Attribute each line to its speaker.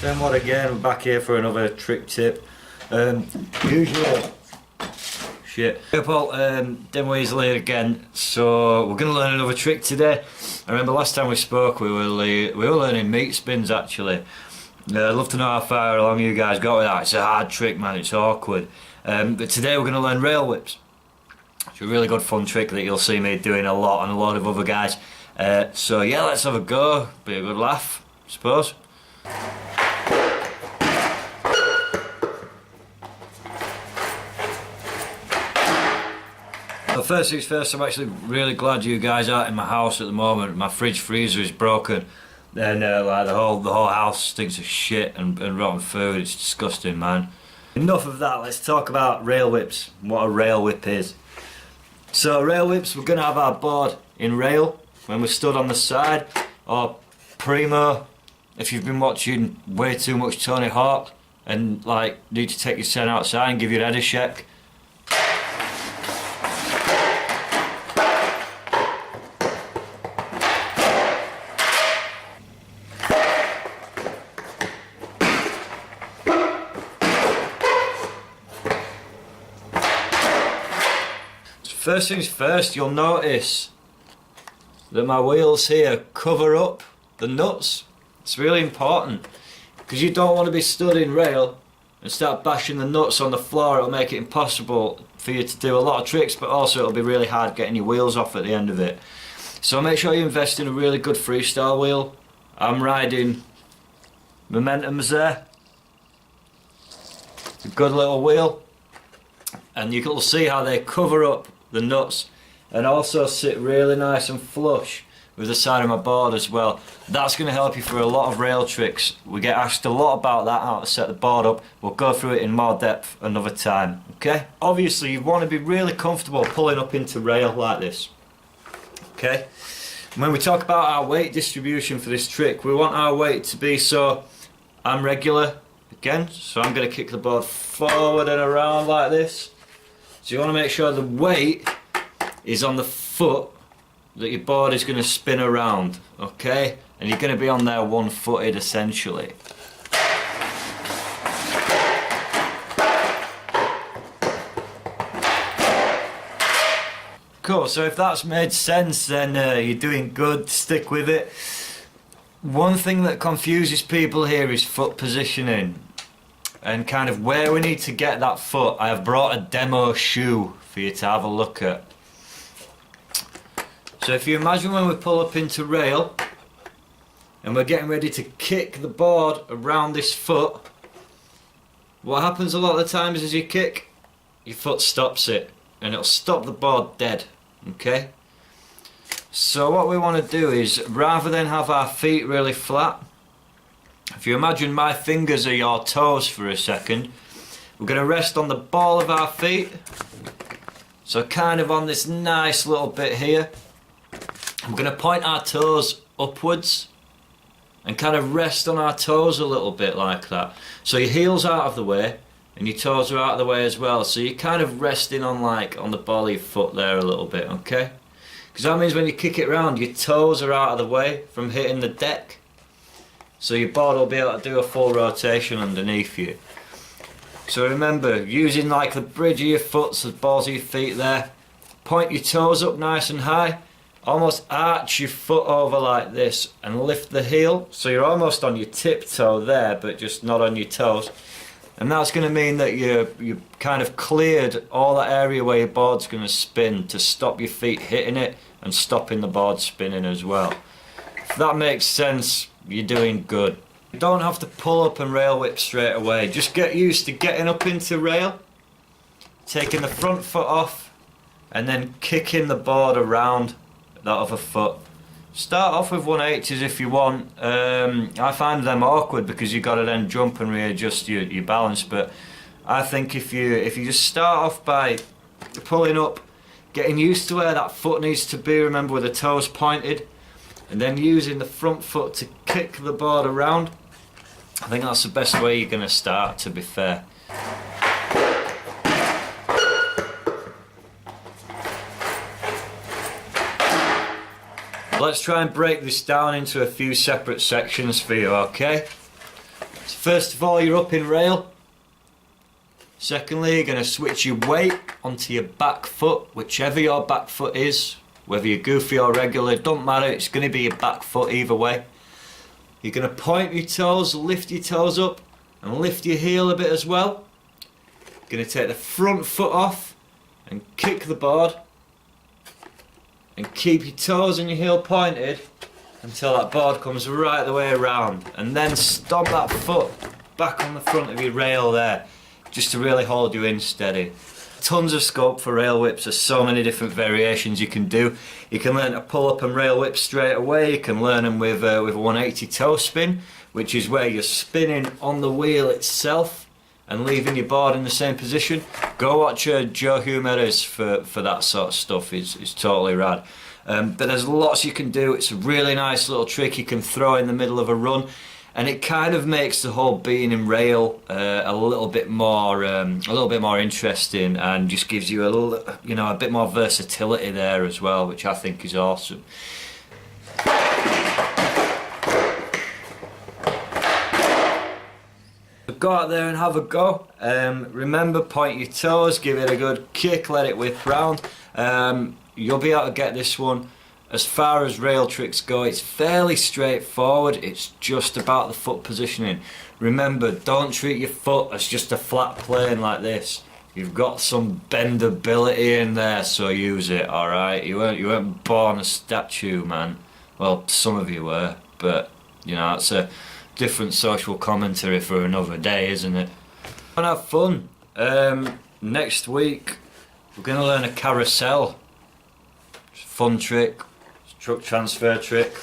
Speaker 1: Same one again, we're back here for another trick tip. Usually, shit. Paul, Denham again. So we're going to learn another trick today. I remember last time we spoke, we were learning meat spins actually. I'd love to know how far along you guys got with that. It's a hard trick, man. It's awkward. But today we're going to learn rail whips. It's a really good fun trick that you'll see me doing a lot and a lot of other guys. So yeah, let's have a go. Be a good laugh, I suppose. So first things first, I'm actually really glad you guys aren't in my house at the moment. My fridge freezer is broken, and like the whole house stinks of shit and rotten food. It's disgusting, man. Enough of that. Let's talk about rail whips. What a rail whip is. So rail whips, we're gonna have our board in rail when we're stood on the side, or primo if you've been watching way too much Tony Hawk and like need to take your son outside and give your head a shake. First things first, you'll notice that my wheels here cover up the nuts. It's really important because you don't want to be stood in rail and start bashing the nuts on the floor. It'll make it impossible for you to do a lot of tricks, but also it'll be really hard getting your wheels off at the end of it. So make sure you invest in a really good freestyle wheel. I'm riding Momentum's there. It's a good little wheel, and you'll see how they cover up the nuts and also sit really nice and flush with the side of my board as well. That's going to help you for a lot of rail tricks. We get asked a lot about that, how to set the board up. We'll go through it in more depth another time, okay? Obviously you want to be really comfortable pulling up into rail like this, okay? When we talk about our weight distribution for this trick, we want our weight to be, so I'm regular again, so I'm going to kick the board forward and around like this. So you want to make sure the weight is on the foot that your board is going to spin around, okay? And you're going to be on there one-footed essentially. Cool, so if that's made sense, then you're doing good, stick with it. One thing that confuses people here is foot positioning and kind of where we need to get that foot. I have brought a demo shoe for you to have a look at. So if you imagine when we pull up into rail and we're getting ready to kick the board around this foot, what happens a lot of the times is you kick, your foot stops it and it'll stop the board dead, okay? So what we want to do is, rather than have our feet really flat, if you imagine my fingers are your toes for a second, we're going to rest on the ball of our feet, so kind of on this nice little bit here. We're going to point our toes upwards and kind of rest on our toes a little bit like that. So your heel's out of the way and your toes are out of the way as well, so you're kind of resting on on the ball of your foot there a little bit, okay? Because that means when you kick it round, your toes are out of the way from hitting the deck. So your board will be able to do a full rotation underneath you. So remember, using like the bridge of your foot, so the balls of your feet there, point your toes up nice and high, almost arch your foot over like this and lift the heel, so you're almost on your tiptoe there, but just not on your toes. And that's going to mean that you kind of cleared all that area where your board's going to spin to stop your feet hitting it and stopping the board spinning as well. If that makes sense, you're doing good. You don't have to pull up and rail whip straight away. Just get used to getting up into rail, taking the front foot off and then kicking the board around that other foot. Start off with 180s if you want. I find them awkward because you've got to then jump and readjust your balance, but I think if you just start off by pulling up, getting used to where that foot needs to be, remember with the toes pointed, and then using the front foot to kick the board around, I think that's the best way you're going to start, to be fair. Let's try and break this down into a few separate sections for you, okay? So first of all, you're up in rail. Secondly, you're going to switch your weight onto your back foot, whichever your back foot is, whether you're goofy or regular, it don't matter, it's going to be your back foot either way. You're going to point your toes, lift your toes up, and lift your heel a bit as well. You're going to take the front foot off and kick the board, and keep your toes and your heel pointed until that board comes right the way around, and then stomp that foot back on the front of your rail there, just to really hold you in steady. Tons of scope for rail whips. There's so many different variations you can do. You can learn to pull up and rail whip straight away. You can learn them with a 180 toe spin, which is where you're spinning on the wheel itself and leaving your board in the same position. Go watch Joe Humeres for that sort of stuff. It's totally rad. But there's lots you can do. It's a really nice little trick you can throw in the middle of a run, and it kind of makes the whole being in rail a little bit more interesting, and just gives you a bit more versatility there as well, which I think is awesome. Go out there and have a go. Remember, point your toes, give it a good kick, let it whip round. You'll be able to get this one. As far as rail tricks go, it's fairly straightforward. It's just about the foot positioning. Remember, don't treat your foot as just a flat plane like this. You've got some bendability in there, so use it, alright? You weren't born a statue, man. Well, some of you were, but you know, that's a different social commentary for another day, isn't it? And have fun. Next week we're going to learn a carousel. Fun trick, truck transfer trick.